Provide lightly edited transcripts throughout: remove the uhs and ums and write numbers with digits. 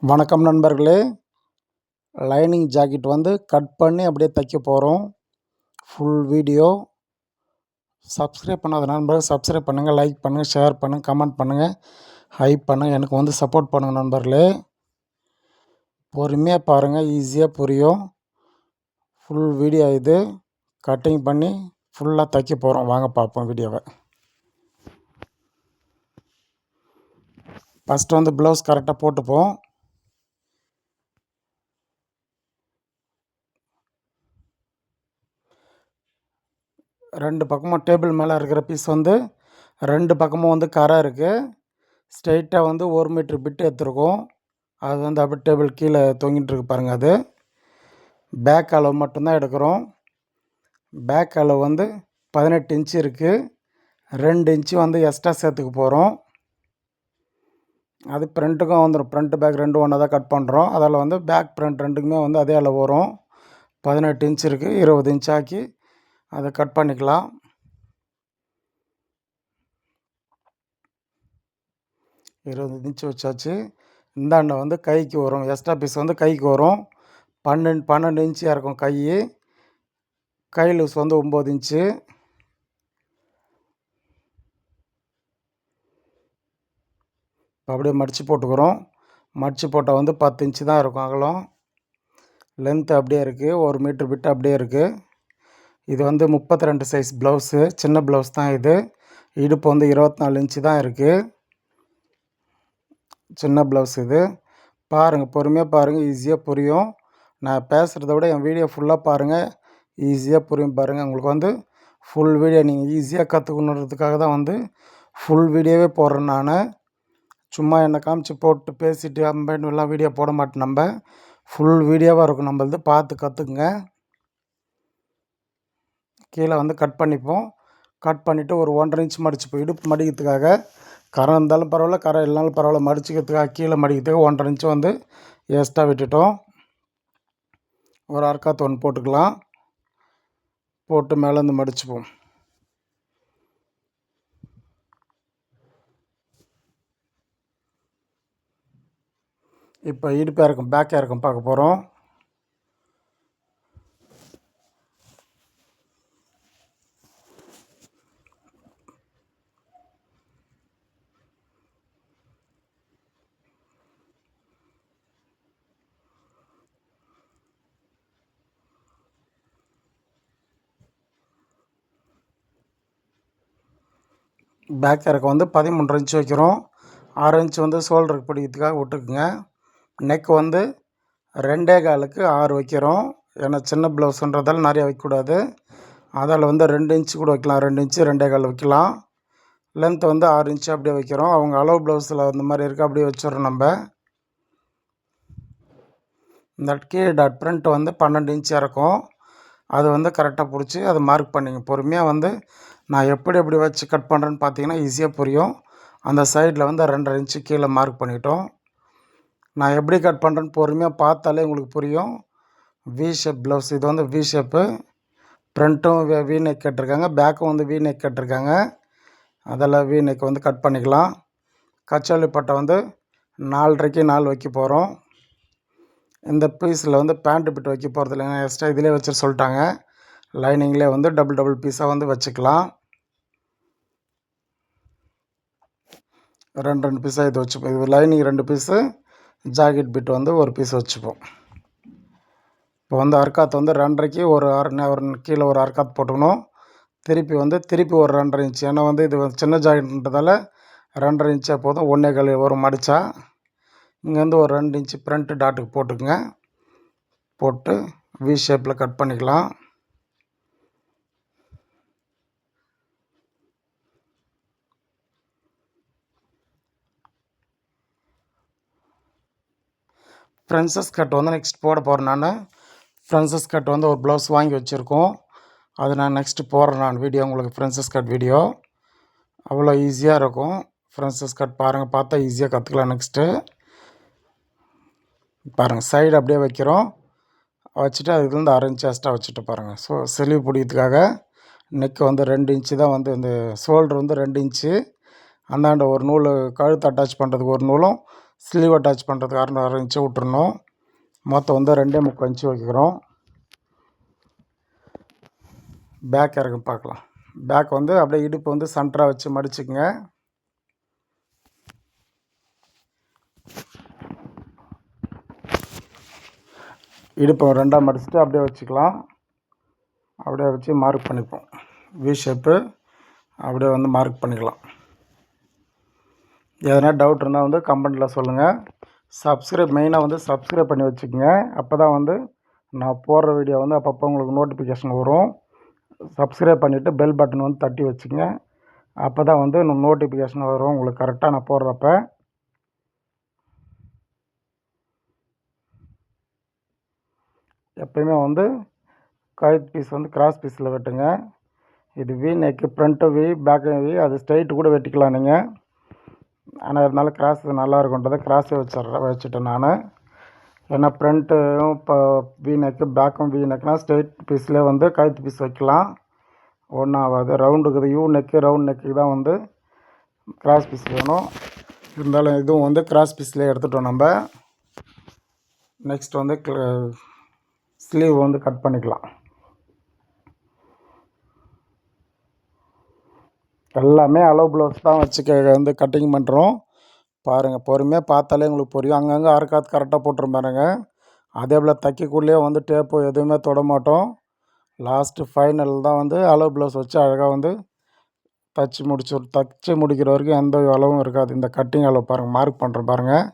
வணக்கம் நண்பர்களே. Lining jacket வந்து கட் பண்ணி அப்படியே தைக்க போகிறோம். Full video. சப்ஸ்கிரைப் பண்ணாத நண்பர்கள் சப்ஸ்கிரைப் பண்ணுங்கள், லைக் பண்ணுங்கள், ஷேர் பண்ணுங்கள், கமெண்ட் பண்ணுங்கள், ஹைப் பண்ணுங்கள். எனக்கு வந்து சப்போர்ட் பண்ணுங்கள் நண்பர்களே. பொறுமையாக பாருங்கள், ஈஸியாக புரியும். ஃபுல் வீடியோ இது. கட்டிங் பண்ணி ஃபுல்லாக தைக்க போகிறோம். வாங்க பார்ப்போம் வீடியோவை. ஃபஸ்ட்டு வந்து ப்ளவுஸ் கரெக்டாக போட்டுப்போம். ரெண்டு பக்கமும் டேபிள் மேலே இருக்கிற பீஸ் வந்து ரெண்டு பக்கமும் வந்து கரை இருக்குது. ஸ்ட்ரெயிட்டாக வந்து 1 மீட்ரு பிட்டு எடுத்துருக்கோம். அது வந்து அப்படியே டேபிள் கீழே தொங்கிட்டு இருக்கு பாருங்கள். அது பேக் அளவு மட்டும்தான் எடுக்கிறோம். பேக் அளவு வந்து 18 இன்ச்சு இருக்குது. 2 இன்ச்சு வந்து எக்ஸ்ட்ரா சேர்த்துக்க போகிறோம். அது ஃப்ரண்ட்டுக்கும் வந்துடும். ஃப்ரண்ட்டு பேக் ரெண்டும் ஒன்றா தான் கட் பண்ணுறோம். அதில் வந்து பேக் ஃப்ரண்ட் ரெண்டுக்குமே வந்து அதே அளவு வரும். 18 இன்ச்சு இருக்குது. 20 இன்ச் ஆக்கி அதை கட் பண்ணிக்கலாம். இருபது இன்ச்சு வச்சாச்சு. இந்தாண்ட வந்து கைக்கு வரும். எக்ஸ்ட்ரா பீஸ் வந்து கைக்கு வரும். 12 இன்ச்சியாக இருக்கும் கை. கை லூஸ் வந்து 9 இன்ச்சு. அப்படியே மடித்து போட்டுக்கிறோம். மடித்து போட்டால் வந்து 10 இன்ச்சு தான் இருக்கும் அகலம். லென்த்து அப்படியே இருக்குது. 1 மீட்ரு விட்டு அப்படியே இருக்குது. இது வந்து 32 சைஸ் ப்ளவுஸு. சின்ன ப்ளவுஸ் தான் இது. இடுப்பு வந்து 24 இன்ச்சு தான் இருக்குது. சின்ன ப்ளவுஸ் இது. பாருங்கள், பொறுமையாக பாருங்கள், ஈஸியாக புரியும். நான் பேசுகிறத விட என் வீடியோ ஃபுல்லாக பாருங்கள், ஈஸியாக புரியும் பாருங்கள். உங்களுக்கு வந்து ஃபுல் வீடியோ நீங்கள் ஈஸியாக கற்றுக்கணுன்றதுக்காக தான் வந்து ஃபுல் வீடியோவே போடுறேன் நான். சும்மா என்னை காமிச்சு போட்டு பேசிட்டு அம்பேன்னு எல்லாம் வீடியோ போட மாட்டேன். நம்ம ஃபுல் வீடியோவாக இருக்கும் நம்மளது. பார்த்து கற்றுக்குங்க. கீழே வந்து கட் பண்ணிப்போம். கட் பண்ணிவிட்டு ஒரு 1.5 இன்ச் மடிச்சுப்போம். இடுப்பு மடிக்கிறதுக்காக கரை இருந்தாலும் பரவாயில்ல, கரை இல்லைனாலும் பரவாயில்ல, மடிச்சிக்கிறதுக்காக கீழே மடிக்கிறதுக்காக 1.5 இன்ச்சு வந்து எக்ஸ்ட்ரா விட்டுட்டோம். ஒரு அரைக்காத்து ஒன்று போட்டுக்கலாம். போட்டு மேலேருந்து மடிச்சுப்போம். இப்போ இடுப்பு இறக்கம், பேக் இறக்கம் பார்க்க போகிறோம். பேக் இறக்கம் வந்து 13 இன்ச்சு வைக்கிறோம். 6 இன்ச்சு வந்து ஷோல்டருக்கு பிடிக்கிறதுக்காக விட்டுக்குங்க. நெக் வந்து 2.25க்கு 6 வைக்கிறோம். ஏன்னா சின்ன ப்ளவுஸுன்றதால நிறையா வைக்கக்கூடாது. அதில் வந்து 2 இன்ச்சு கூட வைக்கலாம். 2 இன்ச்சு 2.25 வைக்கலாம். லென்த் வந்து 6 இன்ச்சு அப்படியே வைக்கிறோம். அவங்க அளவு ப்ளவுஸில் அந்த மாதிரி இருக்குது, அப்படியே வச்சிடறோம் நம்ம. இந்த கீழே டாட் ஃப்ரண்ட் வந்து 12 இன்ச்சு இறக்கும். அது வந்து கரெக்டாக பிடிச்சி அதை மார்க் பண்ணிங்க. பொறுமையாக வந்து நான் எப்படி வச்சு கட் பண்ணுறேன்னு பார்த்தீங்கன்னா ஈஸியாக புரியும். அந்த சைடில் வந்து 2.5 இன்ச்சு கீழே மார்க் பண்ணிட்டோம். நான் எப்படி கட் பண்ணுறேன்னு பொறுமையாக பார்த்தாலே உங்களுக்கு புரியும். We shape blouse. இது வந்து வி ஷேப்பு. ஃப்ரண்ட்டும் வி நெக் கட்டிருக்காங்க, பேக்கும் வந்து வி நெக் கட்டிருக்காங்க. அதெல்லாம் வி நெக் வந்து கட் பண்ணிக்கலாம். கச்சாலி பட்டை வந்து 4.5க்கு 4 வைக்க போகிறோம். இந்த பீஸில் வந்து பேண்ட் பிட் வைக்க போகிறது இல்லைங்க, எக்ஸ்ட்ரா இதிலே வச்சு சொல்லிட்டாங்க. லைனிங்லேயே வந்து டபுள் பீஸாக வந்து வச்சுக்கலாம். 2 பீஸாக இது வச்சுப்போம். இது லைனிங் 2 பீஸு, ஜாக்கெட் பிட் வந்து 1 பீஸ் வச்சுப்போம். இப்போ வந்து அர்க்காத்து வந்து 2.5க்கு ஒரு கீழே ஒரு அர்க்காத்து போட்டுக்கணும். திருப்பி ஒரு 2.5 இன்ச்சு. ஏன்னா வந்து இது சின்ன ஜாக்கெட்ன்றதால 2.5 இன்ச்சாக போதும். 1.25 ஒரு மடித்தா. இங்கேருந்து ஒரு 2 இன்ச்சு ஃப்ரண்ட்டு டாட்டுக்கு போட்டுக்குங்க. போட்டு வி ஷேப்பில் கட் பண்ணிக்கலாம். ஃப்ரென்சஸ் கட் வந்து நெக்ஸ்ட் போட போகிறேன் நான். ஃப்ரென்சஸ் கட் வந்து ஒரு ப்ளவுஸ் வாங்கி வச்சுருக்கோம். அது நான் நெக்ஸ்ட்டு போடுறேன் நான் வீடியோ உங்களுக்கு. ஃப்ரென்சஸ் கட் வீடியோ அவ்வளோ ஈஸியாக இருக்கும். ஃப்ரென்சஸ் கட் பாருங்கள், பார்த்தா ஈஸியாக கற்றுக்கலாம். நெக்ஸ்ட்டு பாருங்கள், சைடு அப்படியே வைக்கிறோம். வச்சுட்டு அதுக்கு வந்து 1/2 இன்ச்சு எக்ஸ்ட்ரா வச்சுட்டு பாருங்கள். ஸோ செலவு பிடிக்கிறதுக்காக நெக்கு வந்து 2 இன்ச்சு தான் வந்து இந்த ஷோல்டர் வந்து 2 இன்ச்சு. அந்தாண்ட ஒரு நூல் கழுத்து அட்டாச் பண்ணுறதுக்கு ஒரு நூலும், ஸ்லீவ் அட்டாச் பண்ணுறதுக்கு அரை இன்ச்சு விட்டுறணும். மொத்தம் வந்து 2.75 இன்ச்சு வைக்கிறோம். பேக் இறக்கம் பார்க்கலாம். பேக் வந்து அப்படியே இடுப்பு வந்து சென்டராக வச்சு மடிச்சுக்குங்க. இடுப்பை 2ஆக மடிச்சுட்டு அப்படியே வச்சுக்கலாம். அப்படியே வச்சு மார்க் பண்ணிப்போம். வி ஷேப்பு அப்படியே வந்து மார்க் பண்ணிக்கலாம். எதனா டவுட் இருந்தால் வந்து கமெண்ட்டில் சொல்லுங்கள். மெயினாக வந்து சப்ஸ்கிரைப் பண்ணி வச்சுக்கோங்க. அப்போ தான் வந்து நான் போடுற வீடியோ வந்து அப்பப்போ உங்களுக்கு நோட்டிஃபிகேஷன் வரும். சப்ஸ்கிரைப் பண்ணிவிட்டு பெல் பட்டன் வந்து தட்டி வச்சுங்க. அப்போ தான் வந்து நோட்டிஃபிகேஷன் வரும் உங்களுக்கு கரெக்டாக நான் போடுறப்ப. எப்பயுமே வந்து கழுத்து பீஸ் வந்து கிராஸ் பீஸில் வெட்டுங்க. இது V neck, front V, back V, அது ஸ்ட்ரைட்டு கூட வெட்டிக்கலாம் நீங்கள். ஆனால் இருந்தாலும் கிராஸ் நல்லா இருக்குன்றதை கிராஸே வச்சுட்டேன் நான். ஏன்னா ஃப்ரண்ட்டும் இப்போ வி நெக்கு, பேக்கும் வி நெக்குனா ஸ்ட்ரைட் பீஸ்லேயே வந்து கழுத்து பீஸ் வைக்கலாம். ஒன்றும் ஆகாது. ரவுண்டுக்கு யூ நெக்கு, ரவுண்ட் நெக்கு தான் வந்து கிராஸ் பீஸ் வேணும். இருந்தாலும் இதுவும் வந்து கிராஸ் பீஸ்லேயே எடுத்துட்டோம் நம்ம. நெக்ஸ்ட் வந்து ஸ்லீவ் வந்து கட் பண்ணிக்கலாம். எல்லாமே அளவு ப்ளவுஸ் தான் வச்சு வந்து கட்டிங் பண்ணுறோம். பாருங்கள், பொறுமையாக பார்த்தாலே உங்களுக்கு புரியும். அங்கங்கே அரைக்காத்து கரெக்டாக போட்டுரும் பாருங்க. அதே போல் தைக்கக்குள்ளேயே வந்து டேப்பு எதுவுமே தொட மாட்டோம். லாஸ்ட்டு ஃபைனல் தான் வந்து அளவு ப்ளவுஸ் வச்சு அழகாக வந்து தைச்சி முடிக்கிற வரைக்கும் எந்த அளவும் இருக்காது. இந்த கட்டிங் அளவு பாருங்கள், மார்க் பண்ணுறோம் பாருங்கள்.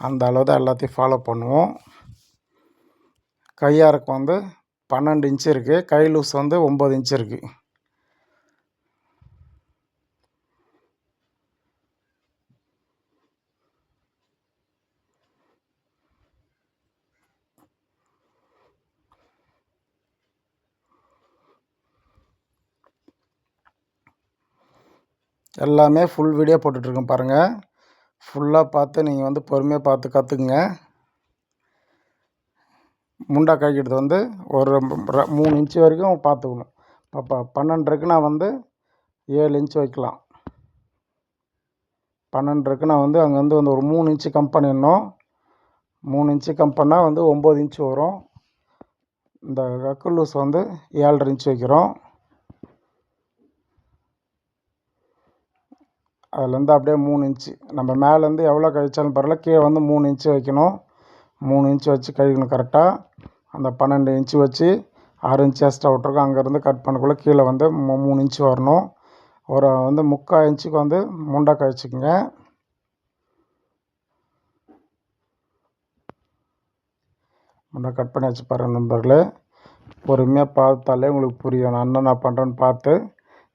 அந்த அளவு தான் எல்லாத்தையும் ஃபாலோ பண்ணுவோம். கையாருக்கு வந்து 12 இன்ச்சு இருக்குது. கை லூஸ் வந்து 9 இன்ச்சு இருக்குது. எல்லாமே ஃபுல் வீடியோ போட்டுட்ருக்கேன் பாருங்கள். ஃபுல்லாக பார்த்து நீங்கள் வந்து பொறுமையாக பார்த்து கற்றுக்குங்க. முண்டா கைக்கிறது வந்து ஒரு 3 இன்ச்சு வரைக்கும் பார்த்துக்கணும். இப்போ 12 இருக்குன்னா வந்து 7 இன்ச்சு வைக்கலாம். 12 இருக்குன்னா வந்து அங்கே வந்து ஒரு 3 இன்ச்சு கம் பண்ணிடணும். 3 இன்ச்சு கம் பண்ணால் வந்து 9 இன்ச்சு வரும். இந்த கக்கு லூஸ் வந்து 7.5 இன்ச்சு வைக்கிறோம். அதுலேருந்து அப்படியே 3 இன்ச்சு நம்ம மேலேருந்து எவ்வளோ கழிச்சாலும் பரவாயில்ல, கீழே வந்து 3 இன்ச்சு வைக்கணும். 3 இன்ச்சு வச்சு கழிக்கணும் கரெக்டாக. அந்த 12 இன்ச்சு வச்சு 6 இன்ச்சு எக்ஸ்ட்ரா விட்ருக்கோம். அங்கேருந்து கட் பண்ணக்குள்ளே கீழே வந்து 3 இன்ச்சு வரணும். ஒரு வந்து 3/4 இன்ச்சுக்கு வந்து முண்டா கழிச்சிக்கங்க. முண்டா கட் பண்ணி வச்சு பாருங்கள் நண்பர்களே. பொறுமையாக பார்த்தாலே உங்களுக்கு புரியும் நான் என்ன பண்ணுறேன்னு பார்த்து.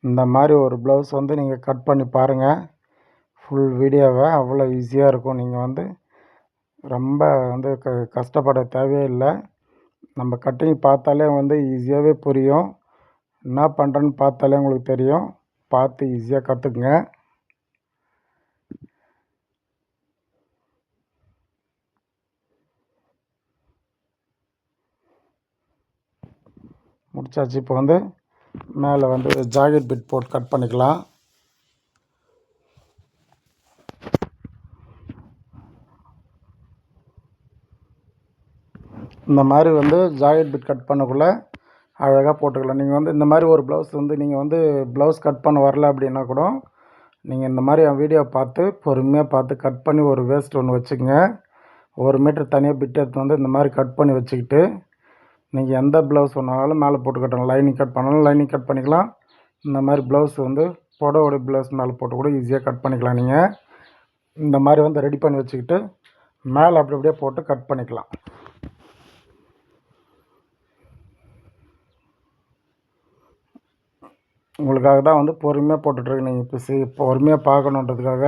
இந்த மாதிரி ஒரு ப்ளவுஸ் வந்து நீங்கள் கட் பண்ணி பாருங்கள். ஃபுல் வீடியோவை அவ்வளோ ஈஸியாக இருக்கும். நீங்கள் வந்து ரொம்ப வந்து கஷ்டப்பட தேவையில்லை. நம்ம கட்டிங் பார்த்தாலே வந்து ஈஸியாகவே புரியும். என்ன பண்ணுறேன்னு பார்த்தாலே உங்களுக்கு தெரியும். பார்த்து ஈஸியாக கற்றுக்குங்க. முடிச்சாச்சு. இப்போ வந்து மேலே வந்து ஜாக்கெட் பிட் போட்டு கட் பண்ணிக்கலாம். இந்த மாதிரி வந்து ஜாக்கெட் பிட் கட் பண்ணக்குள்ளே அழகாக போட்டுக்கலாம். நீங்கள் வந்து இந்த மாதிரி ஒரு ப்ளவுஸ் வந்து நீங்கள் வந்து ப்ளவுஸ் கட் பண்ண வரல அப்படின்னா கூட நீங்கள் இந்த மாதிரி என் வீடியோ பார்த்து பொறுமையாக பார்த்து கட் பண்ணி ஒரு வேஸ்ட் ஒன்று வச்சுக்கோங்க. 1 மீட்டர் தனியாக பிட் எடுத்து வந்து இந்த மாதிரி கட் பண்ணி வச்சுக்கிட்டு நீங்கள் எந்த ப்ளவுஸ் ஒன்றாலும் மேலே போட்டு கட்டணும். லைனிங் கட் பண்ணாலும் லைனிங் கட் பண்ணிக்கலாம். இந்த மாதிரி ப்ளவுஸ் வந்து புடவோட ப்ளவுஸ் மேலே போட்டு கூட ஈஸியாக கட் பண்ணிக்கலாம். நீங்கள் இந்த மாதிரி வந்து ரெடி பண்ணி வச்சுக்கிட்டு மேலே அப்படி அப்படியே போட்டு கட் பண்ணிக்கலாம். உங்களுக்காக தான் வந்து பொறுமையாக போட்டுட்ருக்கேன். நீங்கள் இப்போ பொறுமையாக பார்க்கணுன்றதுக்காக.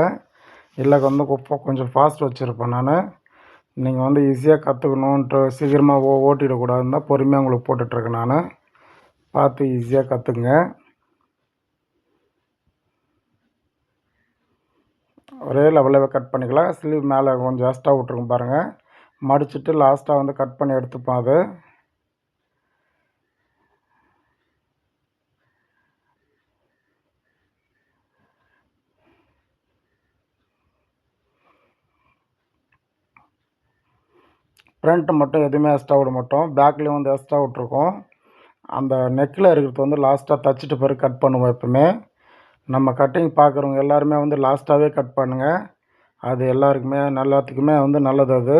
இல்லை வந்து கொஞ்சம் ஃபாஸ்ட் வச்சுருப்பேன் நான். நீங்கள் வந்து ஈஸியாக கற்றுக்கணுன்ட்டு சீக்கிரமாக ஓட்டிடக்கூடாதுன்னு தான் பொறுமையாக உங்களுக்கு போட்டுட்ருக்கேன் நான். பார்த்து ஈஸியாக கற்றுக்குங்க. ஒரே லெவலாகவே கட் பண்ணிக்கலாம். ஸ்லீவ் மேலே கொஞ்சம் எக்ஸ்ட்ரா விட்ருங்க பாருங்கள். மடிச்சுட்டு லாஸ்ட்டாக வந்து கட் பண்ணி எடுத்துப்போம் அது. ஃப்ரண்ட்டு மட்டும் எதுவுமே எக்ஸ்ட்ரா விட மாட்டோம். பேக்லேயும் வந்து எக்ஸ்ட்ரா விட்ருக்கோம். அந்த நெக்கில் இருக்கிறது வந்து லாஸ்ட்டாக தச்சுட்டு பிறகு கட் பண்ணுவோம் எப்பவுமே. நம்ம கட்டிங் பார்க்குறவங்க எல்லாருமே வந்து லாஸ்ட்டாகவே கட் பண்ணுங்கள். அது எல்லாருக்குமே எல்லாத்துக்குமே வந்து நல்லது அது.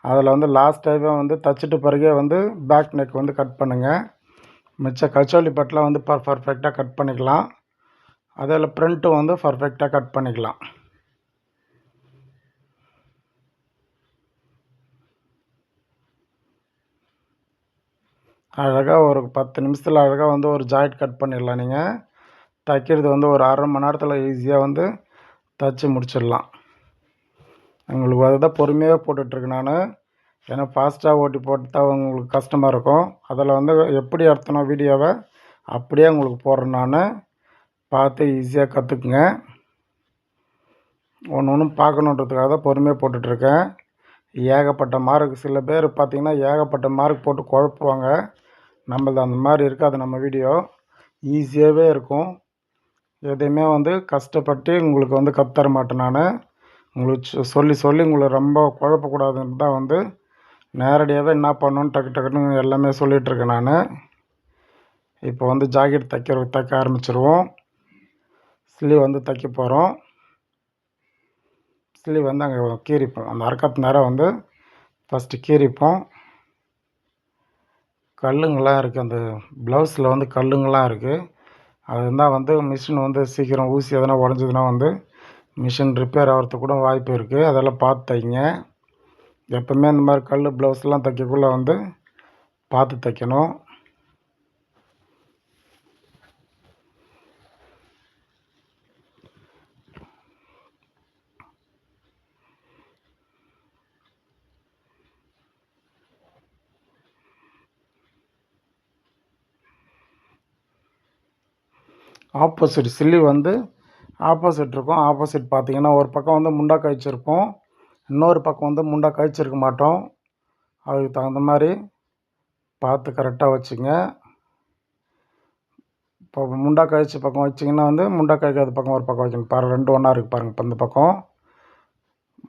அதில் வந்து லாஸ்ட்டாகவே வந்து தச்சுட்டு பிறகே வந்து பேக் நெக் வந்து கட் பண்ணுங்கள். மிச்ச கச்சோலி பட்டெலாம் வந்து பர்ஃபெக்டாக கட் பண்ணிக்கலாம். அதில் ஃப்ரண்ட்டும் வந்து பர்ஃபெக்டாக கட் பண்ணிக்கலாம். அழகாக ஒரு 10 நிமிஷத்தில் அழகாக வந்து ஒரு ஜாயிண்ட் கட் பண்ணிடலாம். நீங்கள் தைக்கிறது வந்து ஒரு அரை மணி நேரத்தில் ஈஸியாக வந்து தைச்சி முடிச்சிடலாம். உங்களுக்கு அதுதான் பொறுமையாக போட்டுட்ருக்கேன் நான். ஏன்னா ஃபாஸ்ட்டாக ஓட்டி போட்டு உங்களுக்கு கஷ்டமாக இருக்கும். அதில் வந்து எப்படி எடுத்தனோ வீடியோவை அப்படியே உங்களுக்கு போடுறேன் நான். பார்த்து ஈஸியாக கற்றுக்குங்க. ஒன்று ஒன்றும் பார்க்கணுன்றதுக்காக தான் பொறுமையாக போட்டுட்ருக்கேன். ஏகப்பட்ட மார்க் சில பேர் பார்த்திங்கன்னா ஏகப்பட்ட மார்க் போட்டு குழப்புவாங்க. நம்மளது அந்த மாதிரி இருக்காது. நம்ம வீடியோ ஈஸியாகவே இருக்கும். எதையுமே வந்து கஷ்டப்பட்டு உங்களுக்கு வந்து கற்றுத்தர மாட்டேன் நான். உங்களுக்கு சொல்லி சொல்லி உங்களை ரொம்ப குழப்பக்கூடாதுன்னு தான் வந்து நேரடியாகவே என்ன பண்ணணுன்னு டக்கு டக்குன்னு எல்லாமே சொல்லிகிட்ருக்கேன் நான். இப்போ வந்து ஜாக்கெட் தைக்க ஆரம்பிச்சிருவோம். ஸ்லீவ் வந்து தைக்க போகிறோம். ஸ்லீவ் வந்து அங்கே கீறிப்போம். அந்த அரைக்கத்து நேரம் வந்து ஃபஸ்ட்டு கீறிப்போம். கல்லுங்கள்லாம் இருக்குது. அந்த ப்ளவுஸில் வந்து கல்லுங்கள்லாம் இருக்குது. அது இருந்தால் வந்து மிஷின் வந்து சீக்கிரம் ஊசி எதனா உடஞ்சதுன்னா வந்து மிஷின் ரிப்பேர் ஆகிறதுக்கு கூட வாய்ப்பு இருக்குது. அதெல்லாம் பார்த்து தைங்க. எப்போவுமே இந்த மாதிரி கல் ப்ளவுஸ்லாம் தைக்கக்குள்ளே வந்து பார்த்து தைக்கணும். ஆப்போசிட் ஸ்லீவ் வந்து ஆப்போசிட் இருக்கும். ஆப்போசிட் பார்த்திங்கன்னா ஒரு பக்கம் வந்து முண்டா கழிச்சிருப்போம், இன்னொரு பக்கம் வந்து முண்டா கழிச்சிருக்க மாட்டோம். அதுக்கு தகுந்த மாதிரி பார்த்து கரெக்டாக வச்சுங்க. இப்போ முண்டா கழிச்ச பக்கம் வச்சிங்கன்னா வந்து முண்டா கழிக்காத பக்கம் ஒரு பக்கம் வைக்கணும். பாருங்கள், ரெண்டும் ஒன்றா இருக்குது பாருங்கள். இப்போ இந்த பக்கம்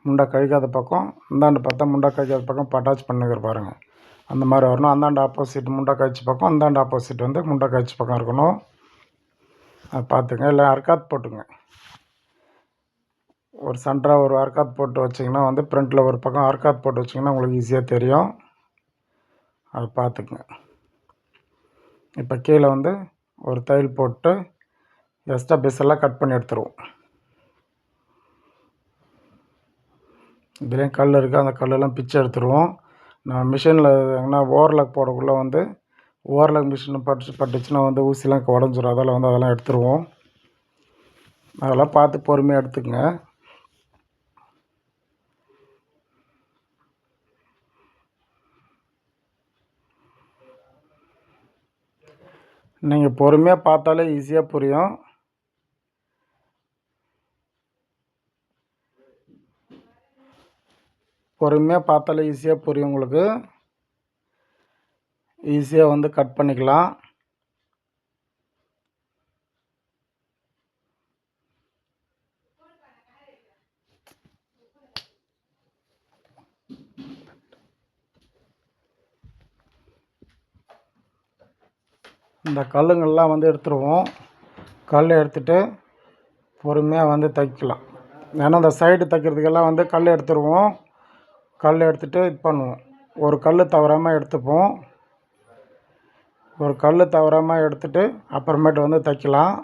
முண்டா கழிக்காத பக்கம், இந்தாண்டு பார்த்தா முண்டா கழிக்காத பக்கம் அட்டாச் பண்ணுங்கிற பாருங்கள். அந்த மாதிரி வரணும். அந்தாண்டு ஆப்போசிட் முண்டா கழிச்ச பக்கம், அந்தாண்டு ஆப்போசிட் வந்து முண்டா கழிச்ச பக்கம் இருக்கணும். அதை பார்த்துங்க. இல்லை அர்க்காத் போட்டுங்க. ஒரு சென்டராக ஒரு அர்க்காத் போட்டு வச்சிங்கன்னா வந்து ஃப்ரண்ட்டில் ஒரு பக்கம் அர்க்காத் போட்டு வச்சிங்கன்னா உங்களுக்கு ஈஸியாக தெரியும். அதை பார்த்துக்குங்க. இப்போ கீழே வந்து ஒரு தையல் போட்டு எக்ஸ்ட்ரா பீஸ் எல்லாம் கட் பண்ணி எடுத்துருவோம். இதுலேயும் கல் இருக்குது. அந்த கல்லெல்லாம் பிச்சு எடுத்துருவோம். நான் மிஷினில் எங்கன்னா ஓவர்லாக் போடக்குள்ளே வந்து ஓவர்லாக் மிஷின் பட்டுச்சுன்னா வந்து ஊசிலாம் உடஞ்சிரும். அதெல்லாம் எடுத்துருவோம். அதெல்லாம் பார்த்து பொறுமையாக எடுத்துக்கங்க. நீங்கள் பொறுமையாக பார்த்தாலே ஈஸியாக புரியும். பொறுமையாக பார்த்தாலே ஈஸியாக புரியும் உங்களுக்கு. ஈஸியாக வந்து கட் பண்ணிக்கலாம். இந்த கல்லுங்கள்லாம் வந்து எடுத்துருவோம். கல் எடுத்துகிட்டு பொறுமையாக வந்து தைக்கலாம். ஏன்னா இந்த சைடு தைக்கிறதுக்கெல்லாம் வந்து கல் எடுத்துருவோம். கல் எடுத்துகிட்டு இது பண்ணுவோம். ஒரு கல் தவறாமல் எடுத்துப்போம். ஒரு கல் தவறாமல் எடுத்துகிட்டு அப்புறமேட்டு வந்து தைக்கலாம்.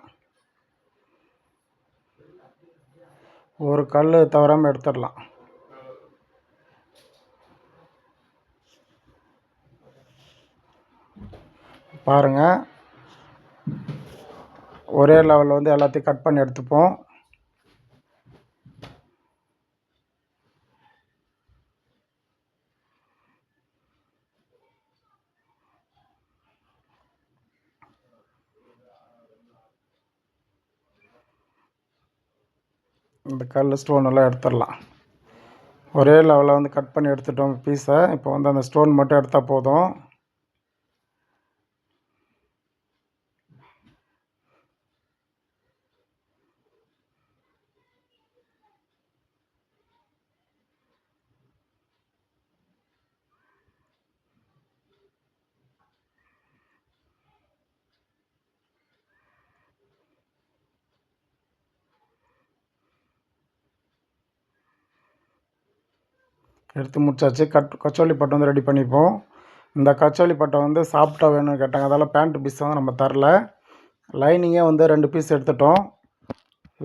ஒரு கல் தவறாமல் எடுத்துடலாம். பாருங்கள், ஒரே லெவலில் வந்து எல்லாத்தையும் கட் பண்ணி எடுத்துப்போம். இந்த கல் ஸ்டோன் எல்லாம் எடுத்துடலாம். ஒரே லெவலில் வந்து கட் பண்ணி எடுத்துட்டோம் பீஸை. இப்போ வந்து அந்த ஸ்டோன் மட்டும் எடுத்தால் போதும். எடுத்து முடிச்சாச்சு. கச்சோலி பட்டு வந்து ரெடி பண்ணிப்போம். இந்த கச்சோலி பட்டை வந்து சாஃப்டாக வேணும்னு கேட்டாங்க, அதால் பேண்ட் பீஸ் வந்து நம்ம தரல. லைனிங்கே வந்து 2 பீஸ் எடுத்துட்டோம்.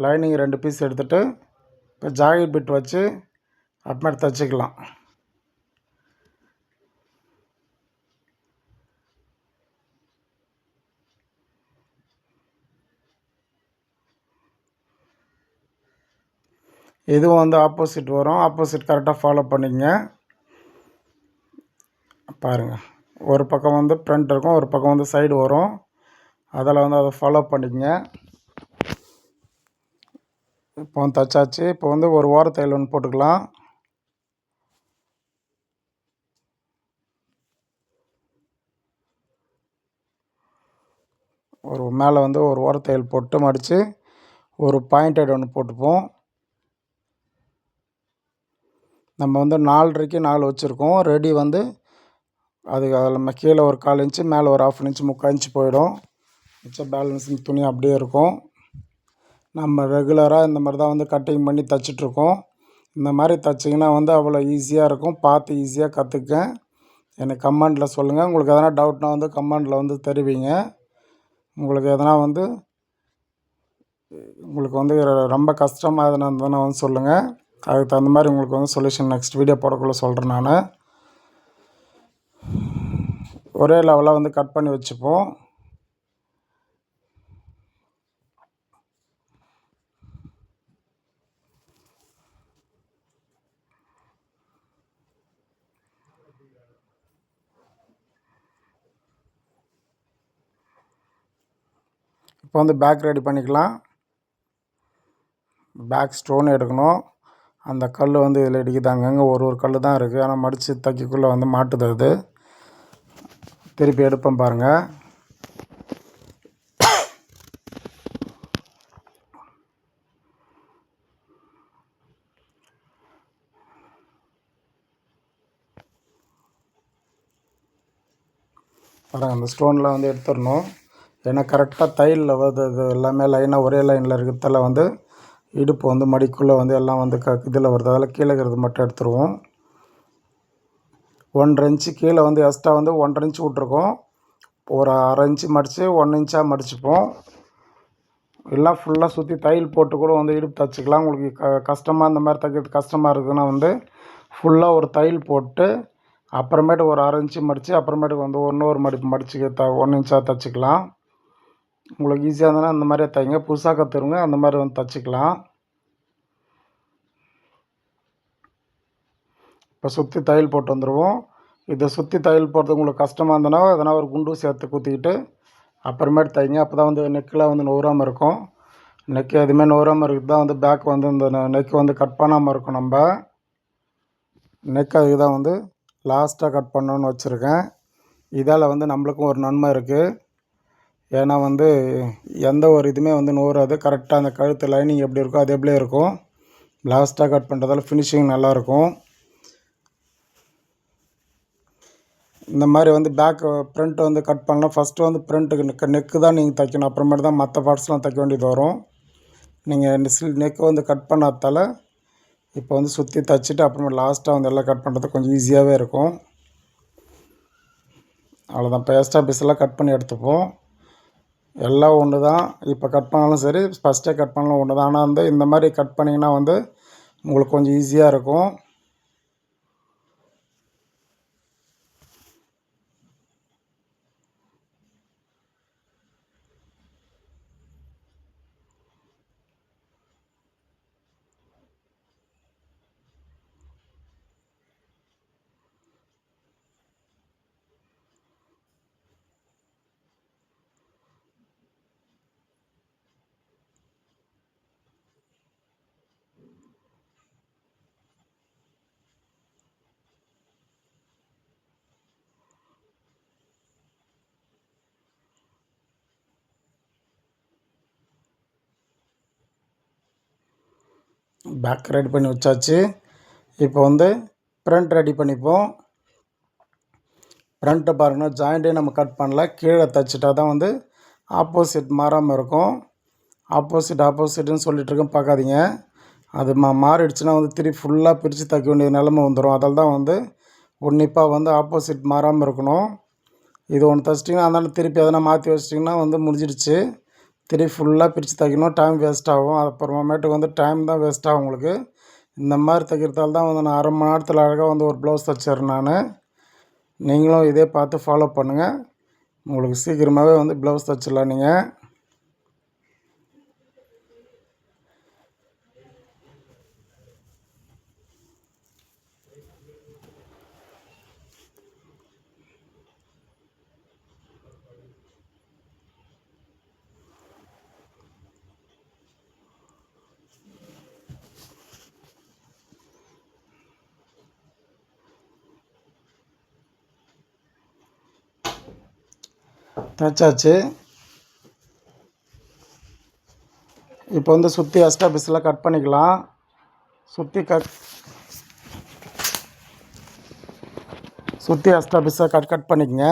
லைனிங் 2 பீஸ் எடுத்துகிட்டு இப்போ ஜாக்கெட் பிட் வச்சு அப்புறமேட்டு தைச்சிக்கலாம். இதுவும் வந்து ஆப்போசிட் வரும். ஆப்போசிட் கரெக்டாக ஃபாலோ பண்ணிக்கங்க. பாருங்கள், ஒரு பக்கம் வந்து ஃப்ரண்ட் இருக்கும், ஒரு பக்கம் வந்து சைடு வரும். அதில் வந்து அதை ஃபாலோ பண்ணிக்கங்க. இப்போ வந்து தைச்சாச்சு. இப்போ வந்து ஒரு ஓர தையல் ஒன்று போட்டுக்கலாம். ஒரு மேலே வந்து ஒரு ஓர தையல் போட்டு மடித்து ஒரு பாயிண்டட் ஒன்று போட்டுப்போம். நம்ம வந்து 4.5க்கு 4 வச்சுருக்கோம். ரெடி வந்து அதுக்கு அதில் கீழே ஒரு 1/4 இன்ச்சு, மேலே ஒரு 1/2 இன்ச்சு, 3/4 இன்ச்சு போயிடும். மிச்சம் பேலன்ஸ் துணி அப்படியே இருக்கும். நம்ம ரெகுலராக இந்த மாதிரி தான் வந்து கட்டிங் பண்ணி தைச்சிட்ருக்கோம். இந்த மாதிரி தைச்சிங்கன்னா வந்து அவ்வளோ ஈஸியாக இருக்கும். பார்த்து ஈஸியாக கற்றுக்க. எனக்கு கமெண்டில் சொல்லுங்கள். உங்களுக்கு எதனா டவுட்னா வந்து கமெண்டில் வந்து தெரிவிங்க. உங்களுக்கு எதனா வந்து உங்களுக்கு வந்து ரொம்ப கஷ்டமாக எதனா இருந்ததுன்னா வந்து சொல்லுங்கள். அதுக்கு தகுந்த மாதிரி உங்களுக்கு வந்து சொல்யூஷன் நெக்ஸ்ட் வீடியோ போடக்குள்ளே சொல்கிறேன் நான். ஒரே லெவலாக வந்து கட் பண்ணி வச்சுப்போம். இப்போ வந்து பேக் ரெடி பண்ணிக்கலாம். பேக் ஸ்டோன் எடுக்கணும். அந்த கல் வந்து இதில் இடிக்குது. அங்கங்கே ஒரு கல் தான் இருக்குது. ஆனால் மடித்து தைக்கக்குள்ளே வந்து மாட்டுது. அது திருப்பி எடுப்பேன் பாருங்கள். அந்த ஸ்டோனில் வந்து எடுத்துடணும். ஏன்னா கரெக்டாக தையலில் வந்து இது எல்லாமே லைனாக ஒரே லைனில் இருக்கிறதால வந்து இடுப்பு வந்து மடிக்குள்ளே வந்து எல்லாம் வந்து இதில் வருது. அதில் கீழே இருக்கிறது மட்டும் எடுத்துருவோம். 1.5 இன்ச்சு கீழே வந்து எக்ஸ்ட்ரா வந்து 1.5 இன்ச்சு விட்ருக்கோம். ஒரு 1/2 இன்ச்சு மடித்து 1 இன்ச்சாக மடிச்சுப்போம். எல்லாம் ஃபுல்லாக சுற்றி தையல் போட்டு கூட வந்து இடுப்பு தைச்சிக்கலாம். உங்களுக்கு கஷ்டமாக இந்த மாதிரி தைக்கிறது கஷ்டமாக இருக்குதுன்னா வந்து ஃபுல்லாக ஒரு தையல் போட்டு அப்புறமேட்டு ஒரு 1/2 இன்ச்சு மடித்து அப்புறமேட்டுக்கு வந்து இன்னொரு மடிப்பு மடித்து 1 இன்ச்சாக தைச்சிக்கலாம். உங்களுக்கு ஈஸியாக இருந்ததுன்னா அந்த மாதிரியே தைங்க. புதுசாக கற்றுருங்க அந்த மாதிரி வந்து தைச்சிக்கலாம். இப்போ சுற்றி தையல் போட்டு வந்துடுவோம். இதை சுற்றி தையல் போடுறது உங்களுக்கு கஷ்டமாக இருந்ததுன்னா எதனா ஒரு குண்டு சேர்த்து குத்திக்கிட்டு அப்புறமேட்டு தைங்க. அப்போ தான் வந்து நெக்கில் வந்து நோறாமல் இருக்கும். நெக்கு எதுவுமே நோறாமல் இருக்குது தான் வந்து பேக் வந்து இந்த நெக்கு வந்து கட் பண்ணாமல் இருக்கும். நம்ம நெக் அதுக்கு தான் வந்து லாஸ்ட்டாக கட் பண்ணணுன்னு வச்சுருக்கேன். இதால் வந்து நம்மளுக்கும் ஒரு நன்மை இருக்குது. ஏன்னா வந்து எந்த ஒரு இதுவுமே வந்து நோறாது. கரெக்டாக அந்த கழுத்து லைனிங் எப்படி இருக்கோ அது எப்படியே இருக்கும். லாஸ்ட்டாக கட் பண்ணுறதால ஃபினிஷிங் நல்லாயிருக்கும். இந்த மாதிரி வந்து பேக்கு ஃப்ரண்ட் வந்து கட் பண்ணலாம். ஃபஸ்ட்டு வந்து ஃப்ரண்ட்டுக்கு நெக்கு தான் நீங்கள் தைக்கணும். அப்புறமேட்டு தான் மற்ற பார்ட்ஸ்லாம் தைக்க வேண்டியது வரும். நீங்கள் நெக்கு வந்து கட் பண்ணாதால் இப்போ வந்து சுற்றி தைச்சிட்டு அப்புறமேட்டு லாஸ்ட்டாக வந்து எல்லாம் கட் பண்ணுறது கொஞ்சம் ஈஸியாகவே இருக்கும். அவ்வளோதான். இப்போ எக்ஸ்ட்ரா பீஸெல்லாம் கட் பண்ணி எடுத்துப்போம். எல்லாம் ஒன்று தான். இப்போ கட் பண்ணாலும் சரி, ஃபஸ்ட்டே கட் பண்ணாலும் ஒன்று தான். ஆனால் வந்து இந்த மாதிரி கட் பண்ணிங்கன்னா வந்து உங்களுக்கு கொஞ்சம் ஈஸியாக இருக்கும். பேக் ரெடி பண்ணி வச்சாச்சு. இப்போ வந்து ஃப்ரண்ட் ரெடி பண்ணிப்போம். ஃப்ரண்ட்டை பாருங்கள், ஜாயிண்ட்டே நம்ம கட் பண்ணல. கீழே தைச்சிட்டா தான் வந்து ஆப்போசிட் மாறாமல் இருக்கும். ஆப்போசிட்டுன்னு சொல்லிகிட்ருக்கேன், பார்க்காதீங்க. அது மாறிடுச்சுன்னா வந்து திருப்பி ஃபுல்லாக பிரித்து தைக்க வேண்டிய நிலமை வந்துடும். அதில் தான் வந்து உன்னிப்பாக வந்து ஆப்போசிட் மாறாமல் இருக்கணும். இது ஒன்று தைச்சிட்டிங்கன்னா அதனால் திருப்பி எதனா மாற்றி வச்சிட்டிங்கன்னா வந்து முடிஞ்சிடுச்சு. திருப்பி ஃபுல்லாக பிரித்து தைக்கணும், டைம் வேஸ்ட் ஆகும். அப்புறமேட்டுக்கு வந்து டைம் தான் வேஸ்ட் ஆகும் உங்களுக்கு. இந்த மாதிரி தைக்கிறதால தான் வந்து நான் 1/2 மணி நேரத்தில் அழகாக வந்து ஒரு ப்ளவுஸ் தைச்சிட்றேன் நான். நீங்களும் இதே பார்த்து ஃபாலோ பண்ணுங்கள். உங்களுக்கு சீக்கிரமாகவே வந்து ப்ளவுஸ் தைச்சிடலாம் நீங்கள். தைச்சாச்சு. இப்போ வந்து சுற்றி எக்ஸ்ட்ரா பீஸ்லாம் கட் பண்ணிக்கலாம். சுற்றி எக்ஸ்ட்ரா பீஸாக கட் பண்ணிக்கங்க.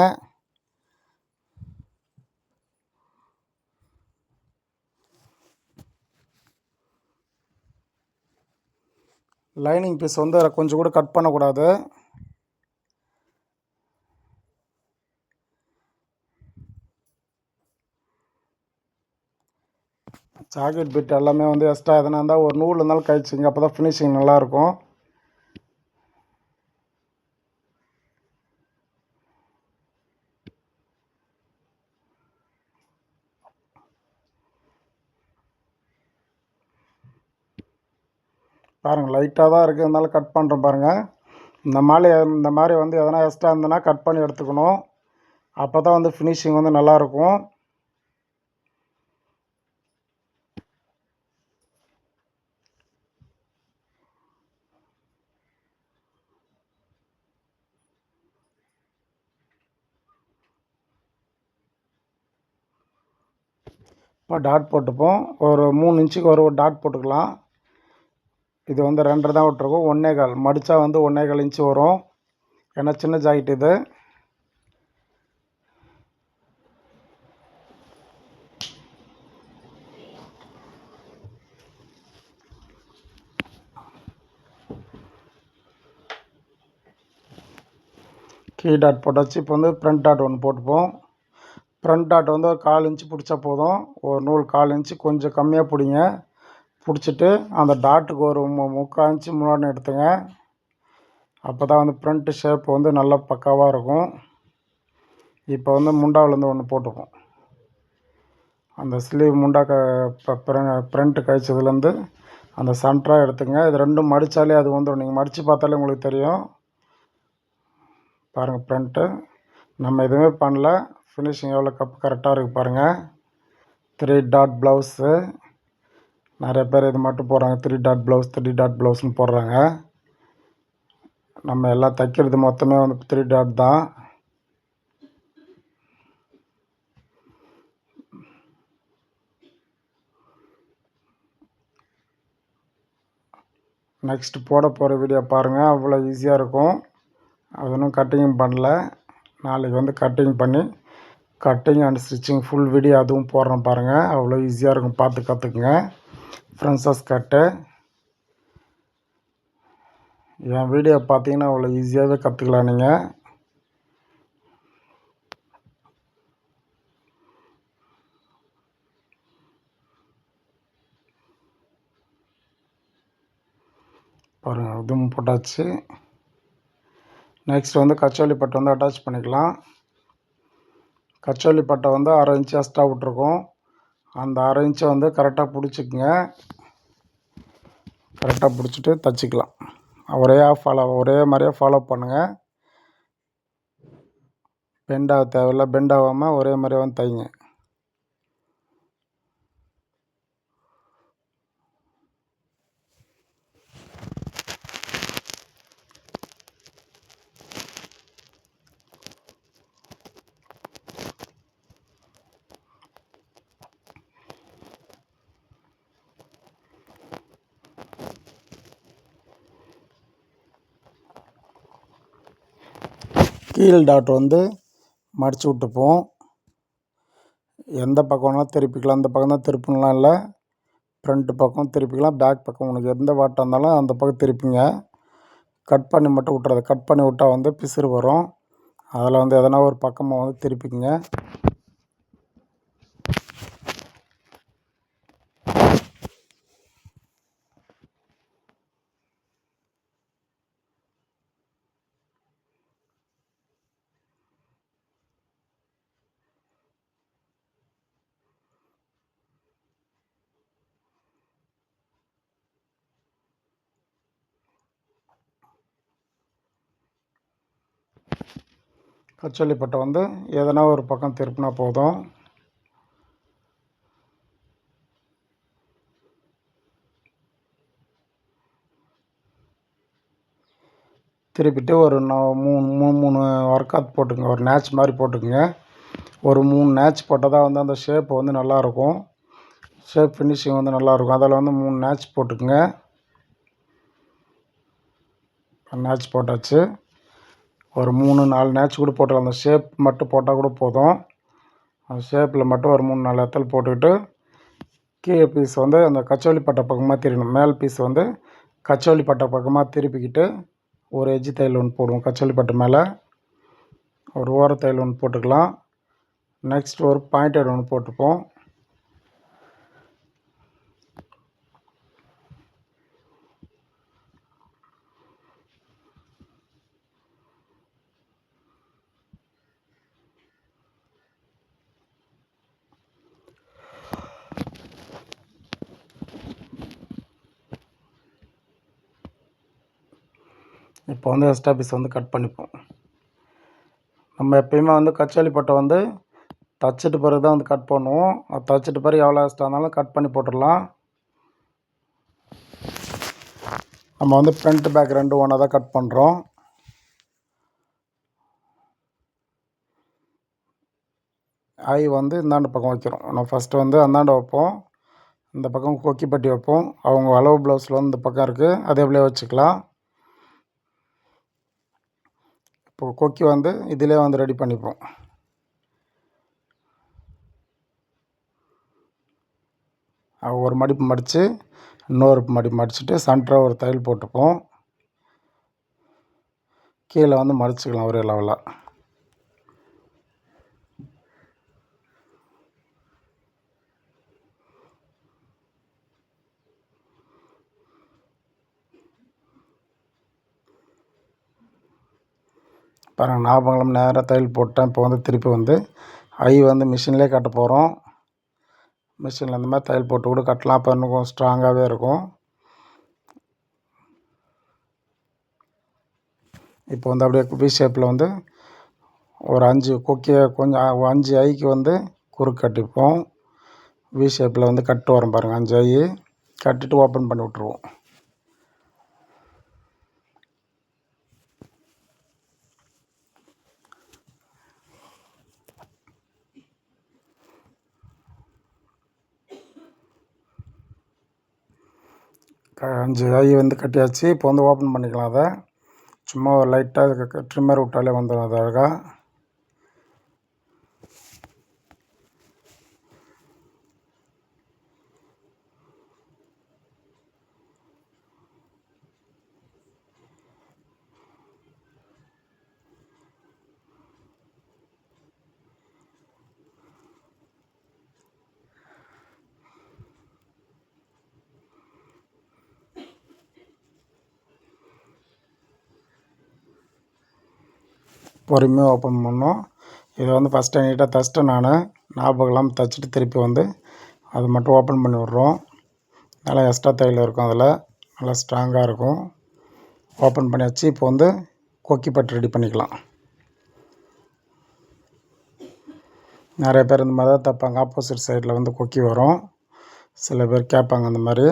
லைனிங் பீஸ் வந்து கொஞ்சம் கூட கட் பண்ணக்கூடாது. ஜாக்கெட் பிட் எல்லாமே வந்து எக்ஸ்ட்ரா எதனா இருந்தால் ஒரு நூல் இருந்தாலும் கழிச்சிங்க. அப்போ தான் ஃபினிஷிங் நல்லாயிருக்கும். பாருங்கள், லைட்டாக தான் இருக்குது, இருந்தாலும் கட் பண்ணுறேன் பாருங்கள். இந்த மாதிரி வந்து எதனா எக்ஸ்ட்ரா இருந்ததுன்னா கட் பண்ணி எடுத்துக்கணும். அப்போ தான் வந்து ஃபினிஷிங் வந்து நல்லாயிருக்கும். இப்போ டாட் போட்டுப்போம். ஒரு 3 இன்ச்சுக்கு ஒரு டாட் போட்டுக்கலாம். இது வந்து 2.5 தான் விட்டுருக்கோம். 1.25 மடித்தா வந்து 1.25 இன்ச்சு வரும். ஏன்னா சின்ன ஜாக்கெட் இது. கீ டாட் போட்டாச்சு. இப்போ வந்து ஃப்ரண்ட் டாட் ஒன்று போட்டுப்போம். ஃப்ரண்ட் டாட் வந்து ஒரு 1/4 இன்ச்சு பிடிச்சா போதும். ஒரு நூல் 1/4 இன்ச்சு கொஞ்சம் கம்மியாக பிடிங்க. பிடிச்சிட்டு அந்த டாட்டுக்கு ஒரு 3/4 இன்ச்சு முன்னாடி எடுத்துங்க. அப்போ தான் வந்து ஃப்ரண்ட்டு ஷேப் வந்து நல்லா பக்காவாக இருக்கும். இப்போ வந்து முண்டாவிலேருந்து ஒன்று போட்டுப்போம். அந்த ஸ்லீவ் முண்டா ஃப்ரண்ட்டு கழிச்சதுலேருந்து அந்த சென்டராக எடுத்துங்க. இது ரெண்டும் மடித்தாலே அது வந்துடும். நீங்கள் மடித்து பார்த்தாலே உங்களுக்கு தெரியும். பாருங்கள், ஃப்ரண்ட்டு நம்ம எதுவுமே பண்ணல. ஃபினிஷிங் எவ்வளோ கரெக்டாக இருக்குது பாருங்கள். 3 டாட் ப்ளவுஸு. நிறைய பேர் இது மட்டும் போடுறாங்க, 3 டாட் ப்ளவுஸ் 3 டாட் ப்ளவுஸ்னு போடுறாங்க. நம்ம எல்லாம் தைக்கிறது மொத்தமே வந்து 3 டாட் தான். நெக்ஸ்ட் போட போகிற வீடியோ பாருங்கள், அவ்வளோ ஈஸியாக இருக்கும். அது ஒன்றும் கட்டிங் பண்ணல. நாளைக்கு வந்து கட்டிங் பண்ணி cutting and stitching full video அதுவும் போடுறேன் பாருங்கள். அவ்வளோ ஈஸியாக இருக்கும், பார்த்து கற்றுக்குங்க. ஃப்ரெண்ட்ஸஸ் கட்டு என் வீடியோ பார்த்தீங்கன்னா அவ்வளோ ஈஸியாகவே கற்றுக்கலாம் நீங்கள். பாருங்கள், இதுவும் போட்டாச்சு. நெக்ஸ்ட் வந்து கச்சோலி பட்டை வந்து அட்டாச் பண்ணிக்கலாம். கச்சோலி பட்டை வந்து 1/2 இன்ச்சு எக்ஸ்ட்ரா விட்ருக்கோம். அந்த 1/2 இன்ச்சை வந்து கரெக்டாக பிடிச்சிக்குங்க. கரெக்டாக பிடிச்சிட்டு தைச்சிக்கலாம். ஒரே மாதிரியே ஃபாலோ பண்ணுங்கள். பெண்டாக தேவையில்ல, பெண்ட் ஆகாமல் ஒரே மாதிரியே வந்து தைங்க. கீழ் டாட் வந்து மடித்து விட்டுப்போம். எந்த பக்கம் வேணாலும் திருப்பிக்கலாம். இந்த பக்கம் தான் திருப்பணும்லாம் இல்லை, ஃப்ரண்ட் பக்கம் திருப்பிக்கலாம், பேக் பக்கம் உனக்கு எந்த வாட்டம் இருந்தாலும் அந்த பக்கம் திருப்பிங்க. கட் பண்ணி மட்டும் விட்றாத. கட் பண்ணி விட்டா வந்து பிசுறு வரும். அதில் வந்து எதனா ஒரு பக்கமாக வந்து திருப்பிக்கங்க. கச்சோலி பட்டை வந்து எதனா ஒரு பக்கம் திருப்பினா போதும். திருப்பிட்டு ஒரு 3 ஒர்க்காத் போட்டுங்க. ஒரு நேட்ச் மாதிரி போட்டுக்குங்க. ஒரு 3 நேட்ச் போட்டால் தான் வந்து அந்த ஷேப் வந்து நல்லாயிருக்கும். ஷேப் ஃபினிஷிங் வந்து நல்லாயிருக்கும். அதில் வந்து 3 நேட்ச் போட்டுக்குங்க. நேட்ச் போட்டாச்சு. ஒரு 3-4 நேட்ச் கூட போட்டுக்கலாம். அந்த ஷேப் மட்டும் போட்டால் கூட போதும். அந்த ஷேப்பில் மட்டும் ஒரு 3-4 இடத்துல போட்டுக்கிட்டு கீழே பீஸ் வந்து அந்த கச்சோலி பட்டை பக்கமாக திருப்பணும். மேல் பீஸ் வந்து கச்சோலி பட்டை பக்கமாக திருப்பிக்கிட்டு ஒரு எஜ்ஜி தையல் ஒன்று போடுவோம். கச்சோலி பட்டை மேலே ஒரு ஓர தையல் ஒன்று போட்டுக்கலாம். நெக்ஸ்ட் ஒரு பாயிண்டட் ஒன்று போட்டுப்போம். இப்போ வந்து எக்ஸ்ட்ரா பீஸ் வந்து கட் பண்ணிப்போம். நம்ம எப்பயுமே வந்து கச்சோலி பட்டை வந்து தைச்சிட்டு பிறகு தான் வந்து கட் பண்ணுவோம். அது தைச்சிட்டு பிறகு எவ்வளோ எக்ஸ்ட்ரா இருந்தாலும் கட் பண்ணி போட்டுடலாம். நம்ம வந்து ஃப்ரண்ட் பேக் ரெண்டும் ஒன்றா தான் கட் பண்ணுறோம். ஐ வந்து இந்தாண்ட பக்கம் வைக்கிறோம். நம்ம ஃபஸ்ட்டு வந்து அந்தாண்ட வைப்போம். இந்த பக்கம் கொக்கி பட்டி வைப்போம். அவங்க அளவு ப்ளவுஸில் வந்து இந்த பக்கம் இருக்குது, அதே அப்படியே வச்சுக்கலாம். இப்போ கொக்கி வந்து இதிலே வந்து ரெடி பண்ணிப்போம். ஒரு மடிப்பு மடித்து இன்னொரு மடிப்பு மடிச்சுட்டு சென்டராக ஒரு தையல் போட்டுப்போம். கீழே வந்து மடிச்சுக்கலாம் ஒரே லெவலாக. பாருங்கள், ஞாபகம் நேராக தையல் போட்டேன். இப்போ வந்து திருப்பி வந்து ஐ வந்து மிஷின்லேயே கட்ட போகிறோம். மிஷினில் இந்த மாதிரி தையல் போட்டு கூட கட்டலாம். அப்போ இன்னும் கொஞ்சம் ஸ்ட்ராங்காகவே இருக்கும். இப்போ வந்து அப்படியே வி ஷேப்பில் வந்து ஒரு 5 கொக்கியை கொஞ்சம் 5 ஐக்கு வந்து குறுக்கு கட்டிப்போம். வி ஷேப்பில் வந்து கட்டு வரும் பாருங்கள். 5 ஐ கட்டிட்டு ஓப்பன் பண்ணி விட்ருவோம். அஞ்சு ஐ வந்து கட்டியாச்சு. இப்போ வந்து ஓப்பன் பண்ணிக்கலாம். அதை சும்மா ஒரு லைட்டாக ட்ரிம்மர் விட்டாலே வந்துடும் அது அழகாக. பொறுமையாக ஓப்பன் பண்ணோம். இதை வந்து ஃபஸ்ட்டு நீட்டாக தைச்சிட்டேன். ஞாபகம் இல்லாமல் தைச்சிட்டு திருப்பி வந்து அதை மட்டும் ஓப்பன் பண்ணி விட்றோம். நல்லா எக்ஸ்ட்ரா தையல் இருக்கும். அதில் நல்லா ஸ்ட்ராங்காக இருக்கும். ஓப்பன் பண்ணியாச்சு. இப்போ வந்து கொக்கி பட்டு ரெடி பண்ணிக்கலாம். நிறைய பேர் இந்த மாதிரி தான் தைப்பாங்க. ஆப்போசிட் சைடில் வந்து கொக்கி வரும். சில பேர் கேட்பாங்க அந்த மாதிரி.